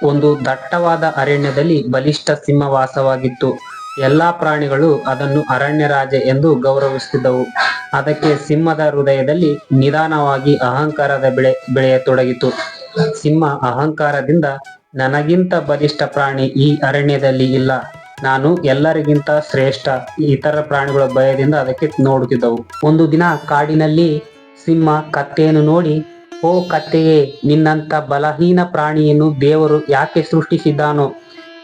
ಒಂದು ದಟ್ಟವಾದ ಅರಣ್ಯದಲ್ಲಿ ಬಲಿಷ್ಠ ಸಿಂಹ ವಾಸವಾಗಿತ್ತು. ಎಲ್ಲಾ ಪ್ರಾಣಿಗಳು ಅದನ್ನು ಅರಣ್ಯ ರಾಜ ಎಂದು ಗೌರವಿಸುತ್ತಿದ್ದವು. ಅದಕ್ಕೆ ಸಿಂಹದ ಹೃದಯದಲ್ಲಿ ನಿಧಾನವಾಗಿ ಅಹಂಕಾರದ ಬೆಳೆಯತೊಡಗಿತು. ಸಿಂಹ ಅಹಂಕಾರದಿಂದ, ನನಗಿಂತ ಬಲಿಷ್ಠ ಪ್ರಾಣಿ ಈ ಅರಣ್ಯದಲ್ಲಿ ಇಲ್ಲ, ನಾನು ಎಲ್ಲರಿಗಿಂತ ಶ್ರೇಷ್ಠ. ಇತರ ಪ್ರಾಣಿಗಳ ಭಯದಿಂದ ಅದಕ್ಕೆ ನೋಡುತ್ತಿದ್ದವು. ಒಂದು ದಿನ ಕಾಡಿನಲ್ಲಿ ಸಿಂಹ ಕತ್ತೆಯನ್ನು ನೋಡಿ, ಓ ಕತ್ತೆಯೇ, ನಿನ್ನಂತ ಬಲಹೀನ ಪ್ರಾಣಿಯನ್ನು ದೇವರು ಯಾಕೆ ಸೃಷ್ಟಿಸಿದ್ದಾನೋ?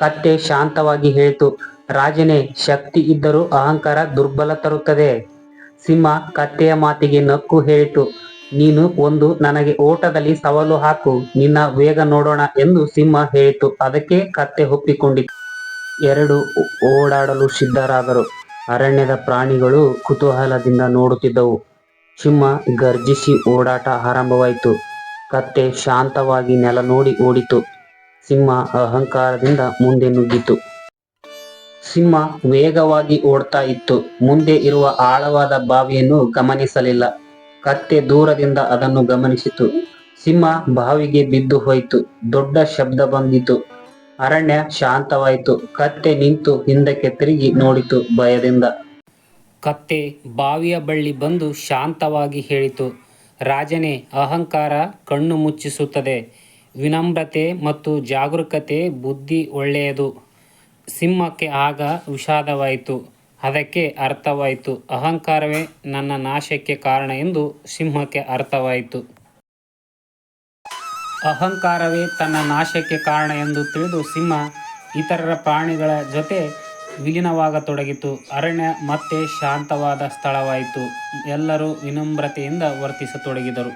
ಕತ್ತೆ ಶಾಂತವಾಗಿ ಹೇಳಿತು, ರಾಜನೇ, ಶಕ್ತಿ ಇದ್ದರೂ ಅಹಂಕಾರ ದುರ್ಬಲ ತರುತ್ತದೆ. ಸಿಂಹ ಕತ್ತೆಯ ಮಾತಿಗೆ ನಕ್ಕು ಹೇಳಿತು, ನೀನು ನನಗೆ ಓಟದಲ್ಲಿ ಸವಾಲು ಹಾಕು, ನಿನ್ನ ವೇಗ ನೋಡೋಣ ಎಂದು ಸಿಂಹ ಹೇಳಿತು. ಅದಕ್ಕೆ ಕತ್ತೆ ಒಪ್ಪಿಕೊಂಡಿತು. ಎರಡು ಓಡಾಡಲು ಸಿದ್ಧರಾದರು. ಅರಣ್ಯದ ಪ್ರಾಣಿಗಳು ಕುತೂಹಲದಿಂದ ನೋಡುತ್ತಿದ್ದವು. ಸಿಂಹ ಗರ್ಜಿಸಿ ಓಡಾಟ ಆರಂಭವಾಯಿತು. ಕತ್ತೆ ಶಾಂತವಾಗಿ ನೆಲ ನೋಡಿ ಓಡಿತು. ಸಿಂಹ ಅಹಂಕಾರದಿಂದ ಮುಂದೆ ನುಗ್ಗಿತು. ಸಿಂಹ ವೇಗವಾಗಿ ಓಡ್ತಾ ಇತ್ತು. ಮುಂದೆ ಇರುವ ಆಳವಾದ ಬಾವಿಯನ್ನು ಗಮನಿಸಲಿಲ್ಲ. ಕತ್ತೆ ದೂರದಿಂದ ಅದನ್ನು ಗಮನಿಸಿತು. ಸಿಂಹ ಬಾವಿಗೆ ಬಿದ್ದು ಹೋಯಿತು. ದೊಡ್ಡ ಶಬ್ದ ಬಂದಿತು. ಅರಣ್ಯ ಶಾಂತವಾಯಿತು. ಕತ್ತೆ ನಿಂತು ಹಿಂದಕ್ಕೆ ತಿರುಗಿ ನೋಡಿತು ಭಯದಿಂದ. ಕತ್ತೆ ಬಾವಿಯ ಬಳಿ ಬಂದು ಶಾಂತವಾಗಿ ಹೇಳಿತು, ರಾಜನೇ, ಅಹಂಕಾರ ಕಣ್ಣು ಮುಚ್ಚಿಸುತ್ತದೆ. ವಿನಮ್ರತೆ ಮತ್ತು ಜಾಗರೂಕತೆ ಬುದ್ಧಿ ಒಳ್ಳೆಯದು. ಸಿಂಹಕ್ಕೆ ಆಗ ವಿಷಾದವಾಯಿತು. ಅದಕ್ಕೆ ಅರ್ಥವಾಯಿತು, ಅಹಂಕಾರವೇ ನನ್ನ ನಾಶಕ್ಕೆ ಕಾರಣ ಎಂದು ಸಿಂಹಕ್ಕೆ ಅರ್ಥವಾಯಿತು. ಅಹಂಕಾರವೇ ತನ್ನ ನಾಶಕ್ಕೆ ಕಾರಣ ಎಂದು ತಿಳಿದು ಸಿಂಹ ಇತರ ಪ್ರಾಣಿಗಳ ಜೊತೆ ವಿಲೀನವಾಗತೊಡಗಿತು. ಅರಣ್ಯ ಮತ್ತೆ ಶಾಂತವಾದ ಸ್ಥಳವಾಯಿತು. ಎಲ್ಲರೂ ವಿನಮ್ರತೆಯಿಂದ ವರ್ತಿಸತೊಡಗಿದರು.